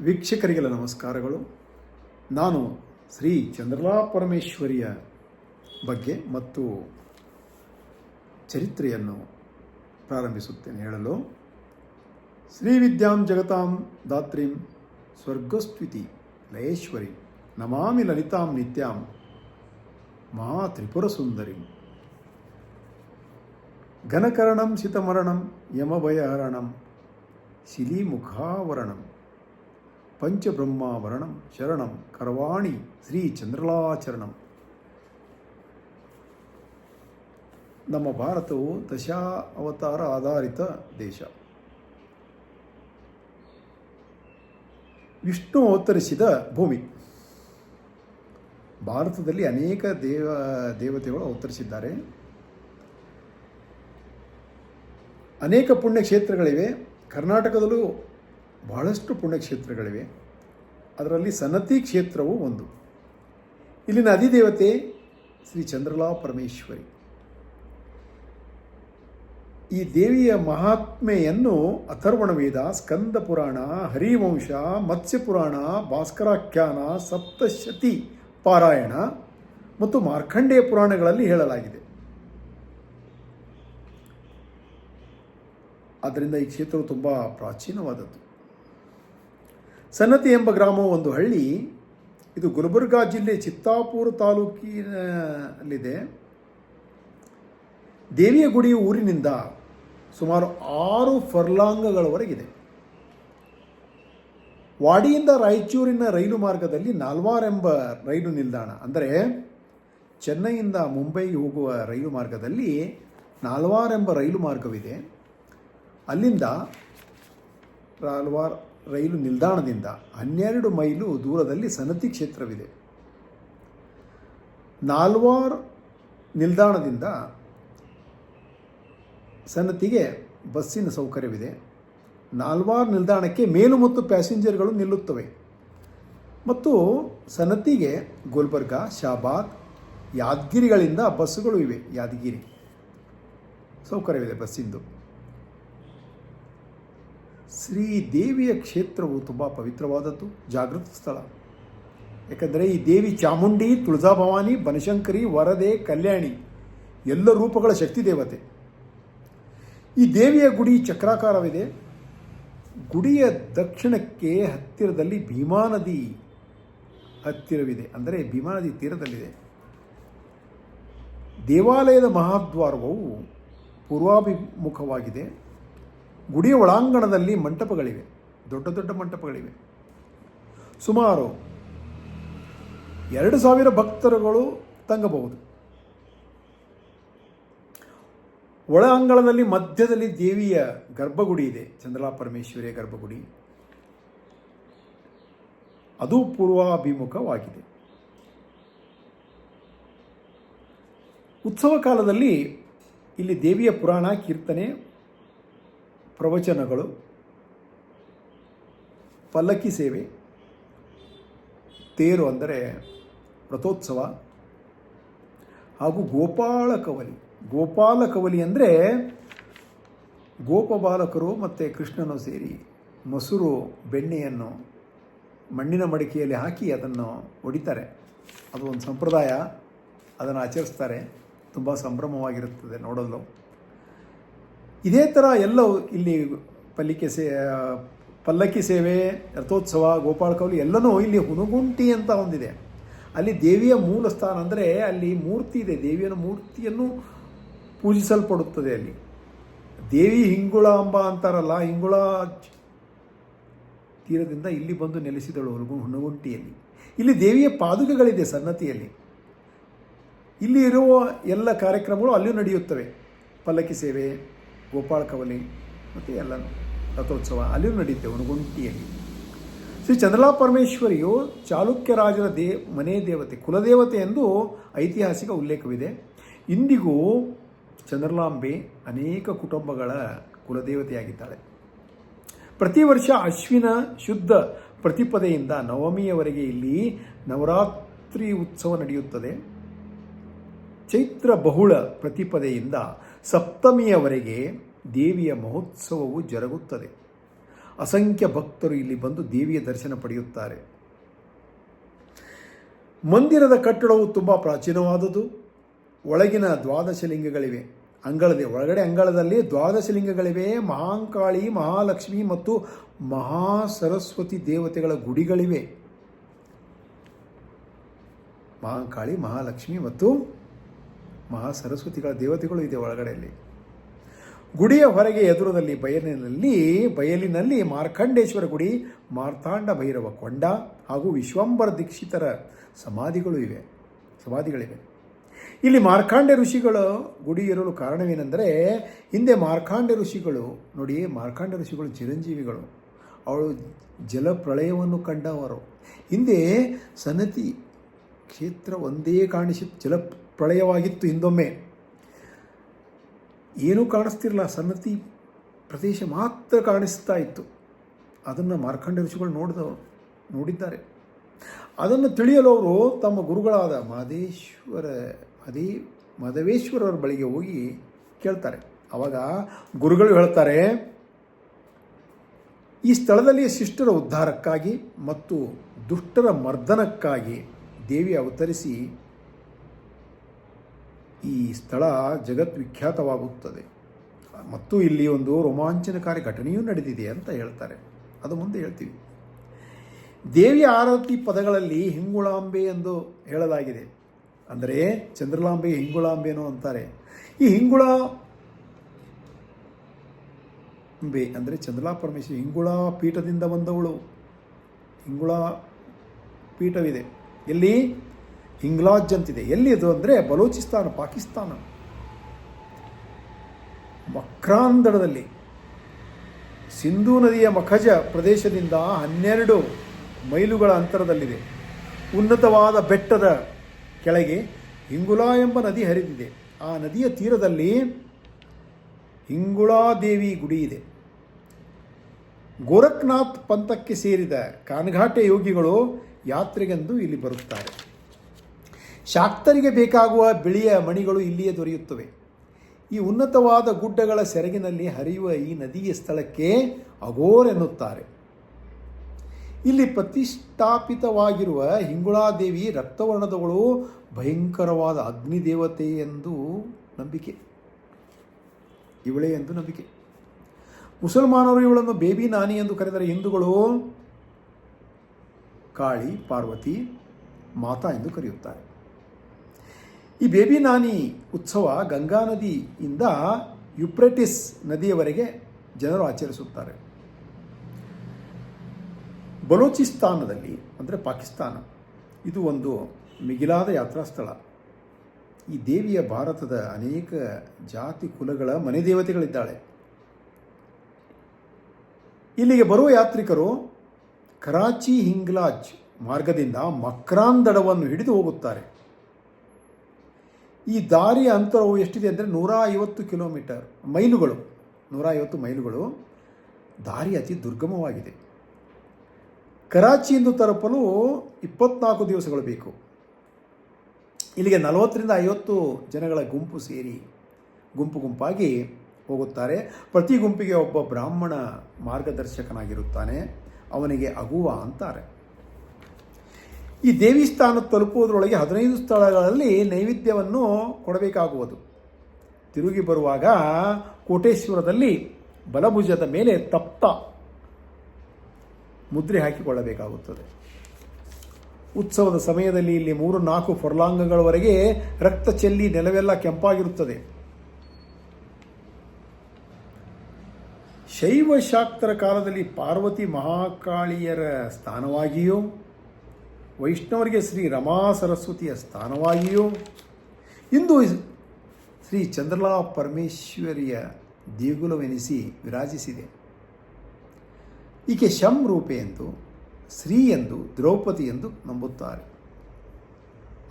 ವೀಕ್ಷಕರಿಗೆಲ್ಲ ನಮಸ್ಕಾರಗಳು. ನಾನು ಶ್ರೀ ಚಂದ್ರಲಾ ಪರಮೇಶ್ವರಿಯ ಬಗ್ಗೆ ಮತ್ತು ಚರಿತ್ರೆಯನ್ನು ಪ್ರಾರಂಭಿಸುತ್ತೇನೆ ಹೇಳಲು. ಶ್ರೀ ವಿದ್ಯಾಂ ಜಗತಾಂ ದಾತ್ರೀಂ ಸ್ವರ್ಗಸ್ತ್ವಿತಿ ಲಯೇಶ್ವರಿ ನಮಾಮಿ ಲಲಿತಾಂ ನಿತ್ಯಾಂ ಮಹಾ ತ್ರಿಪುರ ಸುಂದರಿ. ಘನಕರ್ಣಂ ಸಿತಮರಣಂ ಯಮಭಯಹರಣಂ ಶಿಲೀಮುಖಾವರಣಂ ಪಂಚಬ್ರಹ್ಮಾವರಣಂ ಶರಣಂ ಕರವಾಣಿ ಶ್ರೀ ಚಂದ್ರಲಾಚರಣಂ. ನಮ್ಮ ಭಾರತವು ದಶಾವತಾರ ಆಧಾರಿತ ದೇಶ. ವಿಷ್ಣು ಅವತರಿಸಿದ ಭೂಮಿ. ಭಾರತದಲ್ಲಿ ಅನೇಕ ದೇವತೆಗಳು ಅವತರಿಸಿದ್ದಾರೆ. ಅನೇಕ ಪುಣ್ಯಕ್ಷೇತ್ರಗಳಿವೆ. ಕರ್ನಾಟಕದಲ್ಲೂ ಬಹಳಷ್ಟು ಪುಣ್ಯಕ್ಷೇತ್ರಗಳಿವೆ. ಅದರಲ್ಲಿ ಸನ್ನತಿ ಕ್ಷೇತ್ರವು ಒಂದು. ಇಲ್ಲಿನ ಅಧಿದೇವತೆ ಶ್ರೀ ಚಂದ್ರಲಾ ಪರಮೇಶ್ವರಿ. ಈ ದೇವಿಯ ಮಹಾತ್ಮೆಯನ್ನು ಅಥರ್ವಣ ವೇದ, ಸ್ಕಂದ ಪುರಾಣ, ಹರಿವಂಶ, ಮತ್ಸ್ಯ ಪುರಾಣ, ಭಾಸ್ಕರಾಖ್ಯಾನ, ಸಪ್ತಶತಿ ಪಾರಾಯಣ ಮತ್ತು ಮಾರ್ಕಂಡೇಯ ಪುರಾಣಗಳಲ್ಲಿ ಹೇಳಲಾಗಿದೆ. ಆದ್ದರಿಂದ ಈ ಕ್ಷೇತ್ರವು ತುಂಬ ಪ್ರಾಚೀನವಾದದ್ದು. ಸನ್ನತಿ ಎಂಬ ಗ್ರಾಮವು ಒಂದು ಹಳ್ಳಿ. ಇದು ಗುಲ್ಬರ್ಗಾ ಜಿಲ್ಲೆ ಚಿತ್ತಾಪುರ ತಾಲೂಕಿನಲ್ಲಿದೆ. ದೇವಿಯ ಗುಡಿಯು ಊರಿನಿಂದ ಸುಮಾರು 6 ಫರ್ಲಾಂಗಗಳವರೆಗಿದೆ. ವಾಡಿಯಿಂದ ರಾಯಚೂರಿನ ರೈಲು ಮಾರ್ಗದಲ್ಲಿ ನಾಲ್ವಾರ್ ಎಂಬ ರೈಲು ನಿಲ್ದಾಣ, ಅಂದರೆ ಚೆನ್ನೈಯಿಂದ ಮುಂಬೈಗೆ ಹೋಗುವ ರೈಲು ಮಾರ್ಗದಲ್ಲಿ ನಾಲ್ವಾರ್ ಎಂಬ ರೈಲು ಮಾರ್ಗವಿದೆ. ಅಲ್ಲಿಂದ ನಾಲ್ವಾರ್ ರೈಲು ನಿಲ್ದಾಣದಿಂದ 12 ಮೈಲು ದೂರದಲ್ಲಿ ಸನ್ನತಿ ಕ್ಷೇತ್ರವಿದೆ. ನಾಲ್ವಾರ್ ನಿಲ್ದಾಣದಿಂದ ಸನ್ನತಿಗೆ ಬಸ್ಸಿನ ಸೌಕರ್ಯವಿದೆ. ನಾಲ್ವಾರ್ ನಿಲ್ದಾಣಕ್ಕೆ ಮೇಲು ಮತ್ತು ಪ್ಯಾಸೆಂಜರ್ಗಳು ನಿಲ್ಲುತ್ತವೆ. ಮತ್ತು ಸನ್ನತಿಗೆ ಗುಲ್ಬರ್ಗ, ಶಾಬಾದ್, ಯಾದಗಿರಿಗಳಿಂದ ಬಸ್ಸುಗಳು ಇವೆ. ಯಾದಗಿರಿ ಸೌಕರ್ಯವಿದೆ ಬಸ್ಸಿಂದು. ಶ್ರೀದೇವಿಯ ಕ್ಷೇತ್ರವು ತುಂಬ ಪವಿತ್ರವಾದದ್ದು, ಜಾಗೃತ ಸ್ಥಳ. ಯಾಕಂದರೆ ಈ ದೇವಿ ಚಾಮುಂಡಿ, ತುಳಜಾಭವಾನಿ, ಬನಶಂಕರಿ, ವರದೆ, ಕಲ್ಯಾಣಿ ಎಲ್ಲ ರೂಪಗಳ ಶಕ್ತಿ ದೇವತೆ. ಈ ದೇವಿಯ ಗುಡಿ ಚಕ್ರಾಕಾರವಿದೆ. ಗುಡಿಯ ದಕ್ಷಿಣಕ್ಕೆ ಹತ್ತಿರದಲ್ಲಿ ಭೀಮಾ ನದಿ ಹತ್ತಿರವಿದೆ, ಅಂದರೆ ಭೀಮಾ ನದಿ ತೀರದಲ್ಲಿದೆ. ದೇವಾಲಯದ ಮಹಾದ್ವಾರವು ಪೂರ್ವಾಭಿಮುಖವಾಗಿದೆ. ಗುಡಿಯ ಒಳಾಂಗಣದಲ್ಲಿ ಮಂಟಪಗಳಿವೆ, ದೊಡ್ಡ ದೊಡ್ಡ ಮಂಟಪಗಳಿವೆ. ಸುಮಾರು 2000 ಭಕ್ತರುಗಳು ತಂಗಬಹುದು. ಒಳಾಂಗಣದಲ್ಲಿ ಮಧ್ಯದಲ್ಲಿ ದೇವಿಯ ಗರ್ಭಗುಡಿ ಇದೆ, ಚಂದ್ರಲಾ ಪರಮೇಶ್ವರಿಯ ಗರ್ಭಗುಡಿ. ಅದು ಪೂರ್ವಾಭಿಮುಖವಾಗಿದೆ. ಉತ್ಸವ ಕಾಲದಲ್ಲಿ ಇಲ್ಲಿ ದೇವಿಯ ಪುರಾಣ, ಕೀರ್ತನೆ, ಪ್ರವಚನಗಳು, ಪಲ್ಲಕ್ಕಿ ಸೇವೆ, ತೇರು ಅಂದರೆ ರಥೋತ್ಸವ, ಹಾಗೂ ಗೋಪಾಲ ಕವಲಿ ಅಂದರೆ ಗೋಪಬಾಲಕರು ಮತ್ತು ಕೃಷ್ಣನು ಸೇರಿ ಮೊಸರು ಬೆಣ್ಣೆಯನ್ನು ಮಣ್ಣಿನ ಮಡಿಕೆಯಲ್ಲಿ ಹಾಕಿ ಅದನ್ನು ಹೊಡಿತಾರೆ. ಅದು ಒಂದು ಸಂಪ್ರದಾಯ. ಅದನ್ನು ಆಚರಿಸ್ತಾರೆ. ತುಂಬ ಸಂಭ್ರಮವಾಗಿರುತ್ತದೆ ನೋಡಲು. ಇದೇ ಥರ ಎಲ್ಲವೂ ಇಲ್ಲಿ ಪಲ್ಲಕ್ಕಿ ಸೇವೆ, ರಥೋತ್ಸವ, ಗೋಪಾಲ ಕವಲಿ ಎಲ್ಲನೂ ಇಲ್ಲಿ ಹುನಗುಂಟಿ ಅಂತ ಒಂದಿದೆ. ಅಲ್ಲಿ ದೇವಿಯ ಮೂಲ ಸ್ಥಾನ, ಅಂದರೆ ಅಲ್ಲಿ ಮೂರ್ತಿ ಇದೆ. ದೇವಿಯ ಮೂರ್ತಿಯನ್ನು ಪೂಜಿಸಲ್ಪಡುತ್ತದೆ ಅಲ್ಲಿ. ದೇವಿ ಹಿಂಗುಳಾಂಬ ಅಂತಾರಲ್ಲ, ಹಿಂಗುಳ ತೀರದಿಂದ ಇಲ್ಲಿ ಬಂದು ನೆಲೆಸಿದಳು ಹುನಗುಂಟಿಯಲ್ಲಿ. ಇಲ್ಲಿ ದೇವಿಯ ಪಾದುಕೆಗಳಿದೆ ಸನ್ನತಿಯಲ್ಲಿ. ಇಲ್ಲಿ ಇರುವ ಎಲ್ಲ ಕಾರ್ಯಕ್ರಮಗಳು ಅಲ್ಲಿಯೂ ನಡೆಯುತ್ತವೆ. ಪಲ್ಲಕ್ಕಿ ಸೇವೆ, ಗೋಪಾಳ ಕವಲಿ ಮತ್ತು ಎಲ್ಲ ರಥೋತ್ಸವ ಅಲ್ಲಿಯೂ ನಡೆಯುತ್ತೆ ಹುನಗುಂಟಿಯಲ್ಲಿ. ಶ್ರೀ ಚಂದ್ರಲಾ ಪರಮೇಶ್ವರಿಯು ಚಾಲುಕ್ಯ ರಾಜರ ಮನೆ ದೇವತೆ, ಕುಲದೇವತೆ ಎಂದು ಐತಿಹಾಸಿಕ ಉಲ್ಲೇಖವಿದೆ. ಇಂದಿಗೂ ಚಂದ್ರಲಾಂಬೆ ಅನೇಕ ಕುಟುಂಬಗಳ ಕುಲದೇವತೆಯಾಗಿದ್ದಾಳೆ. ಪ್ರತಿ ವರ್ಷ ಅಶ್ವಿನ ಶುದ್ಧ ಪ್ರತಿಪದೆಯಿಂದ ನವಮಿಯವರೆಗೆ ಇಲ್ಲಿ ನವರಾತ್ರಿ ಉತ್ಸವ ನಡೆಯುತ್ತದೆ. ಚೈತ್ರ ಬಹುಳ ಪ್ರತಿಪದೆಯಿಂದ ಸಪ್ತಮಿಯವರೆಗೆ ದೇವಿಯ ಮಹೋತ್ಸವವು ಜರುಗುತ್ತದೆ. ಅಸಂಖ್ಯ ಭಕ್ತರು ಇಲ್ಲಿ ಬಂದು ದೇವಿಯ ದರ್ಶನ ಪಡೆಯುತ್ತಾರೆ. ಮಂದಿರದ ಕಟ್ಟಡವು ತುಂಬ ಪ್ರಾಚೀನವಾದುದು. ಒಳಗಿನ 12 ಲಿಂಗಗಳಿವೆ. ಒಳಗಡೆ ಅಂಗಳದಲ್ಲಿ 12 ಲಿಂಗಗಳಿವೆ. ಮಹಾಂಕಾಳಿ, ಮಹಾಲಕ್ಷ್ಮಿ ಮತ್ತು ಮಹಾಸರಸ್ವತಿ ದೇವತೆಗಳ ಗುಡಿಗಳಿವೆ. ಮಹಾಂಕಾಳಿ, ಮಹಾಲಕ್ಷ್ಮಿ ಮತ್ತು ಮಹಾಸರಸ್ವತಿಗಳ ದೇವತೆಗಳು ಇದೆ ಒಳಗಡೆಯಲ್ಲಿ. ಗುಡಿಯ ಹೊರಗೆ ಎದುರದಲ್ಲಿ ಬಯಲಿನಲ್ಲಿ ಮಾರ್ಕಂಡೇಶ್ವರ ಗುಡಿ, ಮಾರ್ತಾಂಡ ಭೈರವ ಕೊಂಡ ಹಾಗೂ ವಿಶ್ವಂಬರ ದೀಕ್ಷಿತರ ಸಮಾಧಿಗಳಿವೆ. ಇಲ್ಲಿ ಮಾರ್ಕಾಂಡ ಋಷಿಗಳ ಗುಡಿ ಇರಲು ಕಾರಣವೇನೆಂದರೆ, ಹಿಂದೆ ಮಾರ್ಕಾಂಡ ಋಷಿಗಳು ಚಿರಂಜೀವಿಗಳು. ಅವಳು ಜಲಪ್ರಳಯವನ್ನು ಕಂಡವರು. ಹಿಂದೆ ಸನ್ನತಿ ಕ್ಷೇತ್ರ ಒಂದೇ ಜಲಪ್ರಳಯವಾಗಿತ್ತು. ಹಿಂದೊಮ್ಮೆ ಏನೂ ಕಾಣಿಸ್ತಿರಲಿಲ್ಲ, ಸನ್ನತಿ ಪ್ರದೇಶ ಮಾತ್ರ ಕಾಣಿಸ್ತಾ ಇತ್ತು. ಅದನ್ನು ಮಾರ್ಕಾಂಡ ಋಷಿಗಳು ನೋಡಿದ್ದಾರೆ. ಅದನ್ನು ತಿಳಿಯಲು ಅವರು ತಮ್ಮ ಗುರುಗಳಾದ ಮಹದೇವೇಶ್ವರರ ಬಳಿಗೆ ಹೋಗಿ ಕೇಳ್ತಾರೆ. ಆವಾಗ ಗುರುಗಳು ಹೇಳ್ತಾರೆ, ಈ ಸ್ಥಳದಲ್ಲಿ ಶಿಷ್ಟರ ಉದ್ಧಾರಕ್ಕಾಗಿ ಮತ್ತು ದುಷ್ಟರ ಮರ್ದನಕ್ಕಾಗಿ ದೇವಿ ಅವತರಿಸಿ ಈ ಸ್ಥಳ ಜಗದ್ವಿಖ್ಯಾತವಾಗುತ್ತದೆ ಮತ್ತು ಇಲ್ಲಿ ಒಂದು ರೋಮಾಂಚನಕಾರಿ ಘಟನೆಯೂ ನಡೆದಿದೆ ಅಂತ ಹೇಳ್ತಾರೆ. ಅದು ಮುಂದೆ ಹೇಳ್ತೀವಿ. ದೇವಿಯ ಆರತಿ ಪದಗಳಲ್ಲಿ ಹಿಂಗುಳಾಂಬೆ ಎಂದು ಹೇಳಲಾಗಿದೆ. ಅಂದರೆ ಚಂದ್ರಲಾಂಬೆ ಹಿಂಗುಳಾಂಬೆನೋ ಅಂತಾರೆ. ಈ ಹಿಂಗುಳಾಂಬೆ ಅಂದರೆ ಚಂದ್ರಲಾ ಪರಮೇಶ್ವರಿ ಹಿಂಗುಳಾ ಪೀಠದಿಂದ ಬಂದವಳು. ಹಿಂಗುಳಾ ಪೀಠವಿದೆ ಎಲ್ಲಿ? ಹಿಂಗ್ಲಾಜ್ ಅಂತಿದೆ. ಎಲ್ಲಿದು ಅಂದರೆ ಬಲೂಚಿಸ್ತಾನ, ಪಾಕಿಸ್ತಾನ. ಮಕ್ರಾಂದಡದಲ್ಲಿ ಸಿಂಧೂ ನದಿಯ ಮಖಜ ಪ್ರದೇಶದಿಂದ 12 ಮೈಲುಗಳ ಅಂತರದಲ್ಲಿದೆ. ಉನ್ನತವಾದ ಬೆಟ್ಟದ ಕೆಳಗೆ ಹಿಂಗುಲಾ ಎಂಬ ನದಿ ಹರಿದಿದೆ. ಆ ನದಿಯ ತೀರದಲ್ಲಿ ಹಿಂಗುಳಾದೇವಿ ಗುಡಿ ಇದೆ. ಗೋರಖ್ನಾಥ್ ಪಂಥಕ್ಕೆ ಸೇರಿದ ಕಾನ್ಘಾಟೆ ಯೋಗಿಗಳು ಯಾತ್ರೆಗೆಂದು ಇಲ್ಲಿ ಬರುತ್ತಾರೆ. ಶಾಕ್ತರಿಗೆ ಬೇಕಾಗುವ ಬಿಳಿಯ ಮಣಿಗಳು ಇಲ್ಲಿಯೇ ದೊರೆಯುತ್ತವೆ. ಈ ಉನ್ನತವಾದ ಗುಡ್ಡಗಳ ಸೆರಗಿನಲ್ಲಿ ಹರಿಯುವ ಈ ನದಿಯ ಸ್ಥಳಕ್ಕೆ ಅಘೋರ್ ಎನ್ನುತ್ತಾರೆ. ಇಲ್ಲಿ ಪ್ರತಿಷ್ಠಾಪಿತವಾಗಿರುವ ಹಿಂಗುಳಾದೇವಿ ರಕ್ತವರ್ಣದವಳು, ಭಯಂಕರವಾದ ಅಗ್ನಿದೇವತೆ ಎಂದು ನಂಬಿಕೆ. ಮುಸಲ್ಮಾನರು ಇವಳನ್ನು ಬೇಬಿ ನಾನಿ ಎಂದು ಕರೆದರೆ, ಹಿಂದೂಗಳು ಕಾಳಿ, ಪಾರ್ವತಿ, ಮಾತಾ ಎಂದು ಕರೆಯುತ್ತಾರೆ. ಈ ಬೇಬಿ ನಾನಿ ಉತ್ಸವ ಗಂಗಾ ನದಿಯಿಂದ ಯುಪ್ರೆಟಿಸ್ ನದಿಯವರೆಗೆ ಜನರು ಆಚರಿಸುತ್ತಾರೆ. ಬಲೂಚಿಸ್ತಾನದಲ್ಲಿ ಅಂದರೆ ಪಾಕಿಸ್ತಾನ, ಇದು ಒಂದು ಮಿಗಿಲಾದ ಯಾತ್ರಾ ಸ್ಥಳ. ಈ ದೇವಿಯ ಭಾರತದ ಅನೇಕ ಜಾತಿ ಕುಲಗಳ ಮನೆ ದೇವತೆಗಳಿದ್ದಾಳೆ. ಇಲ್ಲಿಗೆ ಬರುವ ಯಾತ್ರಿಕರು ಕರಾಚಿ ಹಿಂಗ್ಲಾಜ್ ಮಾರ್ಗದಿಂದ ಮಕ್ರಾಂದಡವನ್ನು ಹಿಡಿದು ಹೋಗುತ್ತಾರೆ. ಈ ದಾರಿಯ ಅಂತರವು ಎಷ್ಟಿದೆ ಅಂದರೆ 150 ಮೈಲುಗಳು. ದಾರಿ ಅತಿ ದುರ್ಗಮವಾಗಿದೆ. ಕರಾಚಿಯಿಂದ ತಲುಪಲು 24 ದಿವಸಗಳು ಬೇಕು. ಇಲ್ಲಿಗೆ 40ರಿಂದ 50 ಜನಗಳ ಗುಂಪು ಸೇರಿ ಗುಂಪಾಗಿ ಹೋಗುತ್ತಾರೆ. ಪ್ರತಿ ಗುಂಪಿಗೆ ಒಬ್ಬ ಬ್ರಾಹ್ಮಣ ಮಾರ್ಗದರ್ಶಕನಾಗಿರುತ್ತಾನೆ. ಅವನಿಗೆ ಅಗುವ ಅಂತಾರೆ. ಈ ದೇವಿ ಸ್ಥಾನ ತಲುಪುವುದರೊಳಗೆ 15 ಸ್ಥಳಗಳಲ್ಲಿ ನೈವೇದ್ಯವನ್ನು ಕೊಡಬೇಕಾಗುವುದು. ತಿರುಗಿ ಬರುವಾಗ ಕೋಟೇಶ್ವರದಲ್ಲಿ ಬಲಭುಜದ ಮೇಲೆ ತಪ್ತ ಮುದ್ರೆ ಹಾಕಿಕೊಳ್ಳಬೇಕಾಗುತ್ತದೆ. ಉತ್ಸವದ ಸಮಯದಲ್ಲಿ ಇಲ್ಲಿ 3-4 ಫರ್ಲಾಂಗಗಳವರೆಗೆ ರಕ್ತ ಚೆಲ್ಲಿ ನೆಲವೆಲ್ಲ ಕೆಂಪಾಗಿರುತ್ತದೆ. ಶೈವ ಶಾಕ್ತರ ಕಾಲದಲ್ಲಿ ಪಾರ್ವತಿ ಮಹಾಕಾಳಿಯರ ಸ್ಥಾನವಾಗಿಯೂ, ವೈಷ್ಣವರಿಗೆ ಶ್ರೀ ರಮಾ ಸರಸ್ವತಿಯ ಸ್ಥಾನವಾಗಿಯೂ, ಇಂದು ಶ್ರೀ ಚಂದ್ರಲಾ ಪರಮೇಶ್ವರಿಯ ದೇಗುಲವೆನಿಸಿ ವಿರಾಜಿಸಿದೆ. ಈಕೆ ಶಂ ರೂಪೆ ಎಂದು, ಶ್ರೀ ಎಂದು, ದ್ರೌಪದಿ ಎಂದು ನಂಬುತ್ತಾರೆ.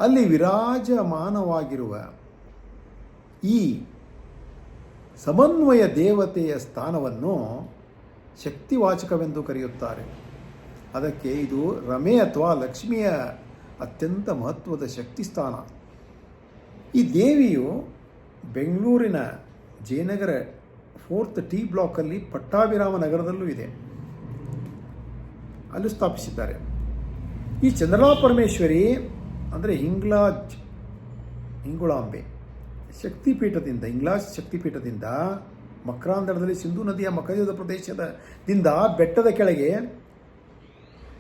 ಅಲ್ಲಿ ವಿರಾಜಮಾನವಾಗಿರುವ ಈ ಸಮನ್ವಯ ದೇವತೆಯ ಸ್ಥಾನವನ್ನು ಶಕ್ತಿವಾಚಕವೆಂದು ಕರೆಯುತ್ತಾರೆ. ಅದಕ್ಕೆ ಇದು ರಮೆ ಅಥವಾ ಲಕ್ಷ್ಮಿಯ ಅತ್ಯಂತ ಮಹತ್ವದ ಶಕ್ತಿ ಸ್ಥಾನ. ಈ ದೇವಿಯು ಬೆಂಗಳೂರಿನ ಜಯನಗರ 4th T ಬ್ಲಾಕಲ್ಲಿ ಪಟ್ಟಾಭಿರಾಮ ನಗರದಲ್ಲೂ ಇದೆ. ಅಲ್ಲಿ ಸ್ಥಾಪಿಸಿದ್ದಾರೆ. ಈ ಚಂದ್ರಲಾ ಪರಮೇಶ್ವರಿ ಅಂದರೆ ಹಿಂಗುಳಾಂಬೆ ಶಕ್ತಿಪೀಠದಿಂದ, ಇಂಗ್ಲಾಜ್ ಶಕ್ತಿಪೀಠದಿಂದ ಮಕ್ರಾಂಧ್ರದಲ್ಲಿ ಸಿಂಧೂ ನದಿಯ ಮಕಜದ ಪ್ರದೇಶದಿಂದ ಬೆಟ್ಟದ ಕೆಳಗೆ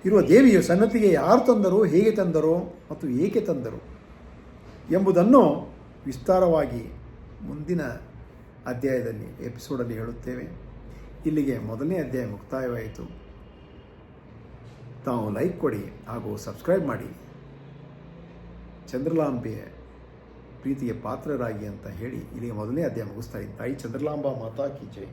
ಇರುವ ದೇವಿಯು ಸನ್ನತಿಗೆ ಯಾರು ತಂದರು, ಹೇಗೆ ತಂದರು ಮತ್ತು ಏಕೆ ತಂದರು ಎಂಬುದನ್ನು ವಿಸ್ತಾರವಾಗಿ ಮುಂದಿನ ಅಧ್ಯಾಯದಲ್ಲಿ ಎಪಿಸೋಡಲ್ಲಿ ಹೇಳುತ್ತೇವೆ. ಇಲ್ಲಿಗೆ ಮೊದಲನೇ ಅಧ್ಯಾಯ ಮುಕ್ತಾಯವಾಯಿತು. ತಾವು ಲೈಕ್ ಕೊಡಿ ಹಾಗೂ ಸಬ್ಸ್ಕ್ರೈಬ್ ಮಾಡಿ, ಚಂದ್ರಲಾಂಬೆಯ ಪ್ರೀತಿಗೆ ಪಾತ್ರರಾಗಿ ಅಂತ ಹೇಳಿ ಇಲ್ಲಿಗೆ ಮೊದಲನೇ ಅಧ್ಯಾಯ ಮುಗಿಸ್ತಾ ಇದ್ದೀನಿ. ತಾಯಿ ಚಂದ್ರಲಾಂಬಾ ಮಾತಾ ಕಿ ಜೈ.